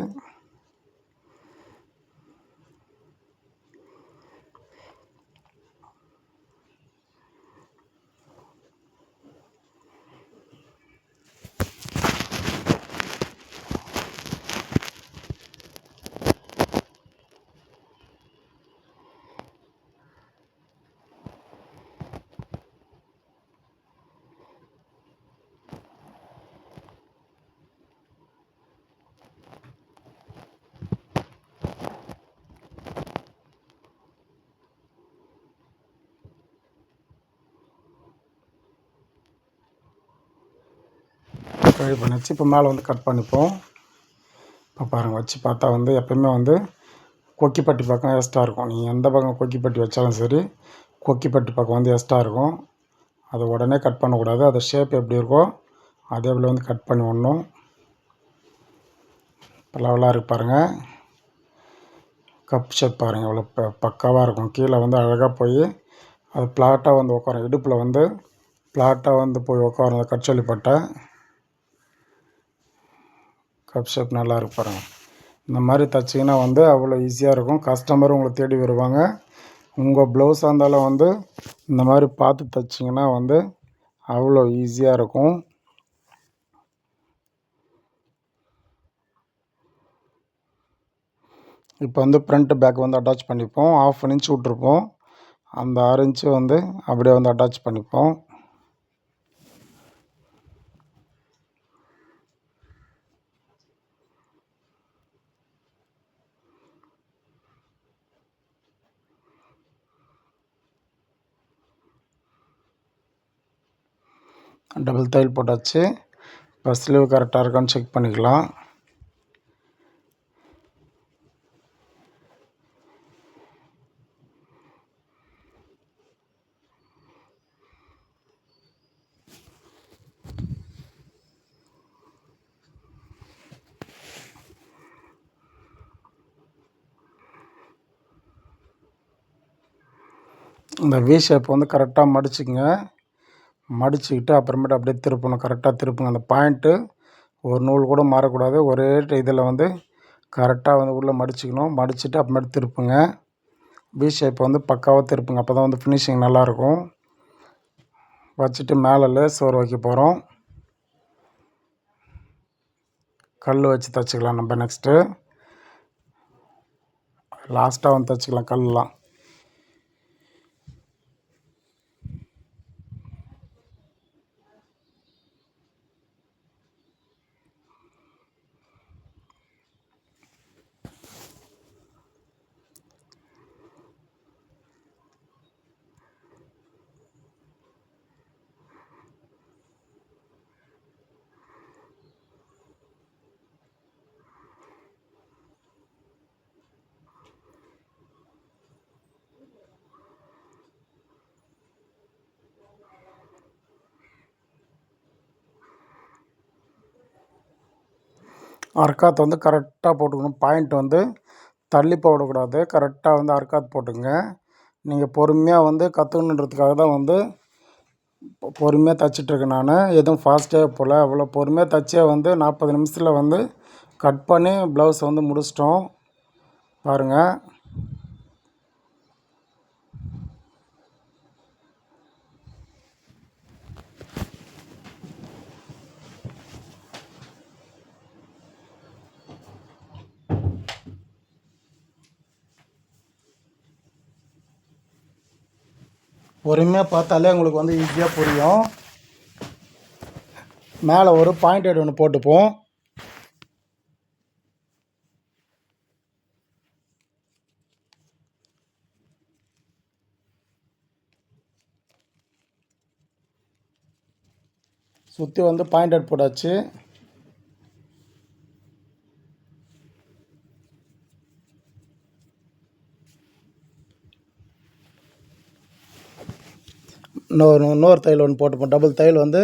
ரெடி பண்ணிச்சு. இப்போ மேலே வந்து கட் பண்ணிப்போம். இப்போ பாருங்கள், வச்சு பார்த்தா வந்து எப்போயுமே வந்து கொக்கிப்பட்டி பக்கம் எக்ஸ்ட்ரா இருக்கும். நீங்கள் எந்த பக்கம் கொக்கிப்பட்டி வச்சாலும் சரி, கொக்கிப்பட்டி பக்கம் வந்து எக்ஸ்ட்ரா இருக்கும். அதை உடனே கட் பண்ணக்கூடாது. அது ஷேப் எப்படி இருக்கோ அதே போல் வந்து கட் பண்ணி விடணும். இப்போ லெவலாக இருக்கு பாருங்கள். கப் ஷேப் பாருங்கள் எவ்வளோ பக்காவாக இருக்கும். கீழே வந்து அழகாக போய் அது பிளாட்டாக வந்து உட்காரும். இடுப்பில் வந்து பிளாட்டாக வந்து போய் உட்காரும். அந்த கட்சொலி பட்டை கப் ஷேப் நல்லா இருக்கு பாருங்கள். இந்த மாதிரி தைச்சிங்கன்னா வந்து அவ்வளோ ஈஸியாக இருக்கும். கஸ்டமரும் உங்களை தேடி வருவாங்க. உங்கள் ப்ளவுஸாக இருந்தாலும் வந்து இந்த மாதிரி பார்த்து தைச்சிங்கன்னா வந்து அவ்வளோ ஈஸியாக இருக்கும். இப்போ வந்து ஃப்ரண்ட் பேக் வந்து அட்டாச் பண்ணிப்போம். 1/2 இன்ச் விட்ருப்போம். அந்த 6 இன்ச்சு வந்து அப்படியே வந்து அட்டாச் பண்ணிப்போம். டபுள் தையல் போட்டாச்சு. இப்போ ஸ்லீவ் கரெக்டாக இருக்கான்னு செக் பண்ணிக்கலாம். இந்த வி ஷேப் வந்து கரெக்டாக மடிச்சுக்குங்க. மடிச்சுக்கிட்டு அப்புறமேட்டு அப்படியே திருப்பணும். கரெக்டாக திருப்புங்க. அந்த பாயிண்ட்டு ஒரு நூல் கூட மாறக்கூடாது. ஒரே இதில் வந்து கரெக்டாக வந்து உள்ளே மடிச்சுக்கணும். மடிச்சுட்டு அப்புறமேட்டு திருப்புங்க. வி ஷேப் வந்து பக்காவாக திருப்புங்க. அப்போ தான் வந்து ஃபினிஷிங் நல்லாயிருக்கும். வச்சுட்டு மேலே லேஸ் ஓரம் வைக்க போகிறோம். கல் வச்சு தைச்சிக்கலாம் நம்ம நெக்ஸ்ட்டு. லாஸ்ட்டாக வந்து தைச்சிக்கலாம் கல்லாம். அர்க்காத் வந்து கரெக்டாக போட்டுக்கணும். பாயிண்ட் வந்து தள்ளி போடக்கூடாது. கரெக்டாக வந்து அர்க்காத் போட்டுங்க. நீங்கள் பொறுமையாக வந்து கற்றுக்கணுன்றதுக்காக தான் வந்து பொறுமையாக தைச்சிட்ருக்கேன் நான். எதுவும் ஃபாஸ்ட்டாக போல். அவ்வளோ பொறுமையாக தைச்சே வந்து 40 நிமிஷத்தில் வந்து கட் பண்ணி ப்ளவுஸ் வந்து முடிச்சிட்டோம். பாருங்கள். பொறுமையாக பார்த்தாலே உங்களுக்கு வந்து ஈஸியாக புரியும். மேலே ஒரு பாயிண்ட் ஹெட் ஒன்று போட்டுப்போம். சுற்றி வந்து பாயிண்ட் ஹெட் போட்டாச்சு. இன்னொரு தையல் ஒன்று போட்டுப்போம். டபுள் தையல் வந்து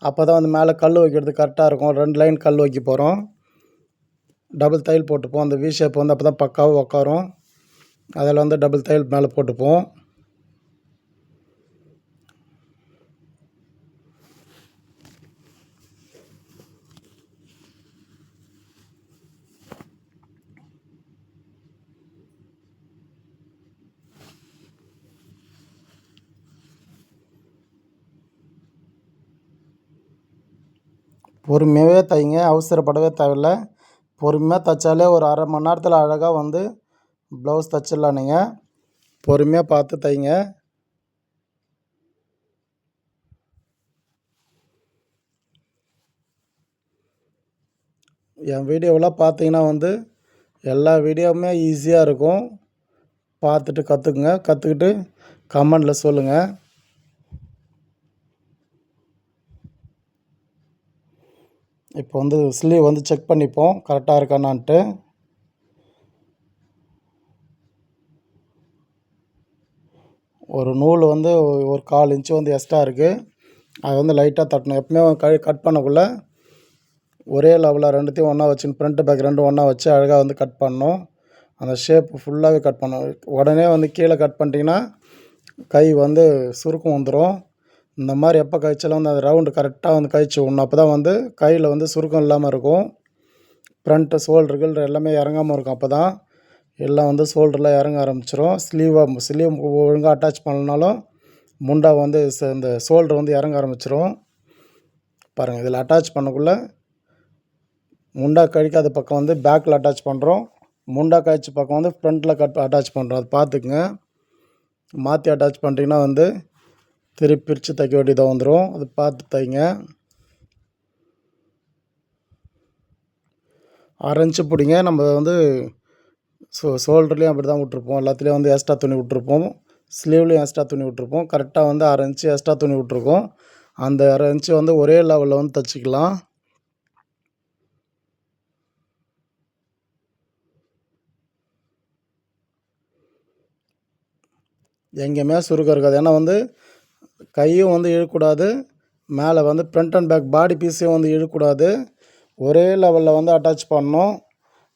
அப்போ தான் வந்து மேலே கல் வைக்கிறது கரெக்டாக இருக்கும். 2 லைன் கல் வைக்க போகிறோம். டபுள் தையல் போட்டுப்போம். அந்த வி ஷேப் வந்து அப்போ தான் பக்காவாக உட்காரும். அதில் வந்து டபுள் தையல் மேலே போட்டுப்போம். பொறுமையாகவே தைங்க. அவசரப்படவே தேவையில்ல. பொறுமையாக தைச்சாலே ஒரு 1/2 மணி நேரத்தில் அழகாக வந்து ப்ளவுஸ் தைச்சிடலாம். நீங்கள் பொறுமையாக பார்த்து தைங்க. என் வீடியோவெலாம் பார்த்தீங்கன்னா வந்து எல்லா வீடியோவுமே ஈஸியாக இருக்கும். பார்த்துட்டு கற்றுக்குங்க. கற்றுக்கிட்டு கமெண்டில் சொல்லுங்கள். இப்போ வந்து ஸ்லீவ் வந்து செக் பண்ணிப்போம் கரெக்டாக இருக்கானான்ட்டு. ஒரு நூல் வந்து ஒரு 1/4 இன்ச்சு வந்து எக்ஸ்ட்ரா இருக்குது. அதை வந்து லைட்டாக தட்டணும். எப்பவுமே கட் பண்ணக்குள்ளே ஒரே லெவலில் ரெண்டுத்தையும் ஒன்றா வச்சுன்னு ஃப்ரண்ட்டு பேக் ரெண்டும் ஒன்றா வச்சு அழகாக வந்து கட் பண்ணணும். அந்த ஷேப் ஃபுல்லாகவே கட் பண்ணணும். உடனே வந்து கீழே கட் பண்ணிட்டீங்கன்னா கை வந்து சுருக்கம் வந்துடும். இந்த மாதிரி எப்போ கழிச்சாலும் வந்து அந்த ரவுண்டு கரெக்டாக வந்து கழிச்சு விடணும். அப்போ தான் வந்து கையில் வந்து சுருக்கம் இல்லாமல் இருக்கும். ஃப்ரண்ட்டு ஷோல்டர்கள் எல்லாமே இறங்காமல் இருக்கும். அப்போ தான் எல்லாம் வந்து ஷோல்டரில் இறங்க ஆரம்பிச்சிடும். ஸ்லீவ் ஒழுங்காக அட்டாச் பண்ணலனாலும் முண்டா வந்து இந்த ஷோல்டர் வந்து இறங்க ஆரம்பிச்சிடும். பாருங்கள், இதில் அட்டாச் பண்ணக்குள்ளே முண்டா கழிக்காத பக்கம் வந்து பேக்கில் அட்டாச் பண்ணுறோம். முண்டா கழிச்ச பக்கம் வந்து ஃப்ரண்ட்டில் அட்டாச் பண்ணுறோம். அது பார்த்துக்குங்க. மாற்றி அட்டாச் பண்ணிட்டீங்கன்னா வந்து திருப்பி பிரித்து தைக்க வேண்டியதாக வந்துடும். அது பார்த்து தைங்க. 1/2 இன்ச்சு பிடிங்க. நம்ம வந்து ஷோல்டர்லேயும் அப்படி தான் விட்ருப்போம். எல்லாத்துலேயும் வந்து எக்ஸ்ட்ரா துணி விட்ருப்போம். ஸ்லீவ்லேயும் எக்ஸ்ட்ரா துணி விட்ருப்போம். கரெக்டாக வந்து 1/2 இன்ச்சு எக்ஸ்ட்ரா துணி விட்ருக்கோம். அந்த 1/2 இன்ச்சு வந்து ஒரே லெவலில் வந்து தைச்சிக்கலாம். எங்கேயுமே சுருக்கம் இருக்காது. ஏன்னா வந்து கையும் வந்து இழுக்கக்கூடாது. மேலே வந்து ஃப்ரண்ட் அண்ட் பேக் பாடி பீஸையும் வந்து இழுக்கக்கூடாது. ஒரே லெவலில் வந்து அட்டாச் பண்ணணும்.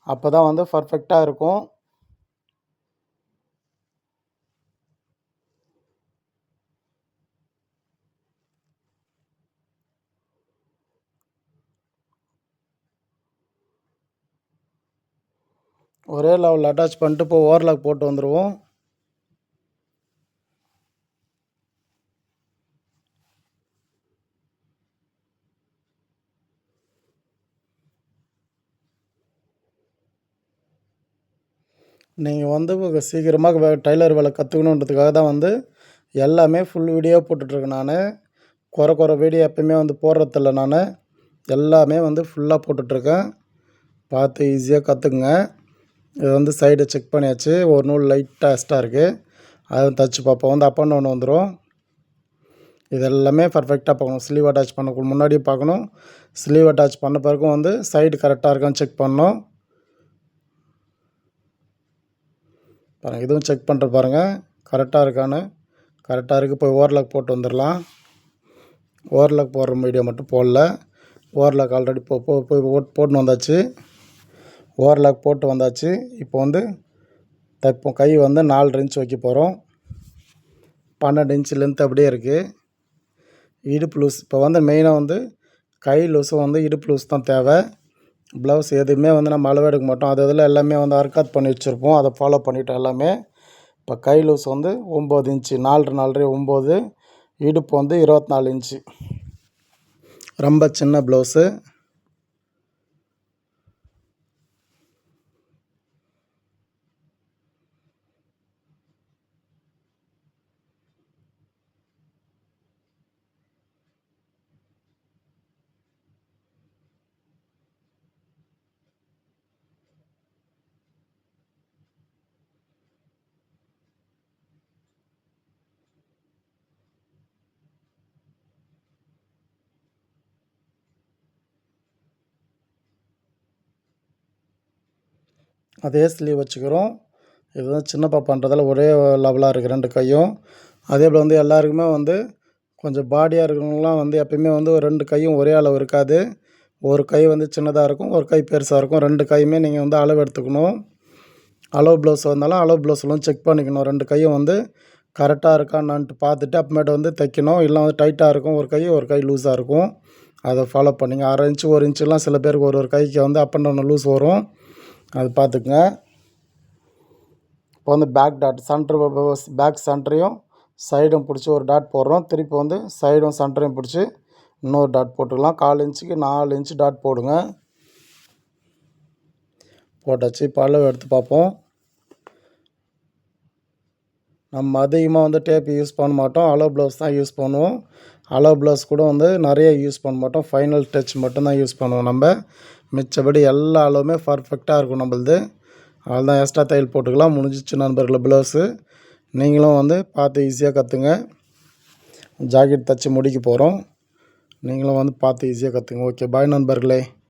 அப்போ தான் வந்து பர்ஃபெக்டாக இருக்கும். ஒரே லெவலில் அட்டாச் பண்ணிட்டு இப்போ ஓவர்லாக் போட்டு வந்துடுவோம். நீங்கள் வந்து சீக்கிரமாக டைலர் வேலை கற்றுக்கணுன்றதுக்காக தான் வந்து எல்லாமே ஃபுல் வீடியோ போட்டுட்ருக்கேன் நான். குறை வீடியோ எப்போயுமே வந்து போடுறதில்ல நான். எல்லாமே வந்து ஃபுல்லாக போட்டுட்ருக்கேன். பார்த்து ஈஸியாக கற்றுக்குங்க. இது வந்து சைடை செக் பண்ணியாச்சு. ஒரு நூல் லைட்டாக எக்ஸ்ட்ரா இருக்குது. அதை தைச்சி பார்ப்போம். வந்து அப் அண்ட் டவுன் வந்துடும். இது எல்லாமே பர்ஃபெக்டாக பார்க்கணும். ஸ்லீவ் அட்டாச் பண்ண முன்னாடியும் பார்க்கணும். ஸ்லீவ் அட்டாச் பண்ண பிறகும் வந்து சைடு கரெக்டாக இருக்கான்னு செக் பண்ணணும். பாருங்கள், இதுவும் செக் பண்ணுற பாருங்கள் கரெக்டாக இருக்கான்னு. கரெக்டாக இருக்குது. போய் ஓவர்லாக் போட்டு வந்துடலாம். ஓவர்லாக் போடுற வீடியோ மட்டும் போடல. ஓவர்லாக் ஆல்ரெடி போய் போட்டுன்னு வந்தாச்சு. ஓவர்லாக் போட்டு வந்தாச்சு. இப்போ வந்து தைப்போம். கை வந்து 4 இன்ச் வைக்க போகிறோம். 12 இன்ச் லென்த் அப்படியே இருக்குது. இடுப்பு லூஸ் இப்போ வந்து மெயினாக வந்து கை லூஸும் வந்து இடுப்பு லூஸ் தான் தேவை. ப்ளவுஸ் எதுவுமே வந்து நம்ம அளவு எடுக்க மாட்டோம். அது இதில் எல்லாமே வந்து அர்க்காத் பண்ணி வச்சுருப்போம். அதை ஃபாலோ பண்ணிவிட்டோம் எல்லாமே. இப்போ கை லூஸ் வந்து 9 இன்ச்சு 4.5 9. இடுப்பு வந்து 24 இன்ச்சு. ரொம்ப சின்ன ப்ளவுஸு. அதே ஸ்லீவ் வச்சுக்கிறோம். இது வந்து சின்ன பாப்பான்றதால ஒரே லெவலாக இருக்குது 2 கையும். அதே போல் வந்து எல்லாருக்குமே வந்து கொஞ்சம் பாடியாக இருக்கிறவங்களாம் வந்து எப்பயுமே வந்து 2 கையும் ஒரே அளவு இருக்காது. ஒரு கை வந்து சின்னதாக இருக்கும், ஒரு கை பெருசாக இருக்கும். 2 கையுமே நீங்கள் வந்து அளவு எடுத்துக்கணும். அளவு ப்ளவுஸ் வந்தாலும் அளவு ப்ளவுஸ்லாம் செக் பண்ணிக்கணும். 2 கையும் வந்து கரெக்டாக இருக்கான்னான்ட்டு பார்த்துட்டு அப்புறமேட்டு வந்து தைக்கணும். இல்லை வந்து டைட்டாக இருக்கும் ஒரு கை லூஸாக இருக்கும். அதை ஃபாலோ பண்ணிங்க. 1/2 இன்ச்சு 1 இன்ச்சுலாம் சில பேருக்கு ஒரு கைக்கு வந்து அப் அண்ட் டவுன் லூஸ் வரும். அது பார்த்துக்குங்க. இப்போ வந்து பேக் டாட் பேக் சென்டரையும் சைடும் பிடிச்சி ஒரு டாட் போடுறோம். திருப்பி வந்து சைடும் சென்டரையும் பிடிச்சி இன்னொரு டாட் போட்டுக்கலாம். 1/4 இன்ச்சுக்கு 4 இன்ச்சு டாட் போடுங்க. போட்டாச்சு. இப்போ அளவு எடுத்து பார்ப்போம். நம்ம அதிகமாக வந்து டேப் யூஸ் பண்ண மாட்டோம். அளவு ப்ளவுஸ் தான் யூஸ் பண்ணுவோம். அளவு ப்ளவுஸ் கூட வந்து நிறைய யூஸ் பண்ண மாட்டோம். ஃபைனல் டச் மட்டும்தான் யூஸ் பண்ணுவோம் நம்ம. மிச்சபடி எல்லா அளவுமே பர்ஃபெக்டாக இருக்கும் நம்மளுது. அதுதான் எக்ஸ்ட்ரா தையல் போட்டுக்கலாம். முடிஞ்சிச்சு நண்பர்களே ப்ளவுஸு. நீங்களும் வந்து பார்த்து ஈஸியாக கற்றுங்க. ஜாக்கெட் தைச்சி முடிக்க போகிறோம். நீங்களும் வந்து பார்த்து ஈஸியாக கற்றுங்க. ஓகே, பாய் நண்பர்களே.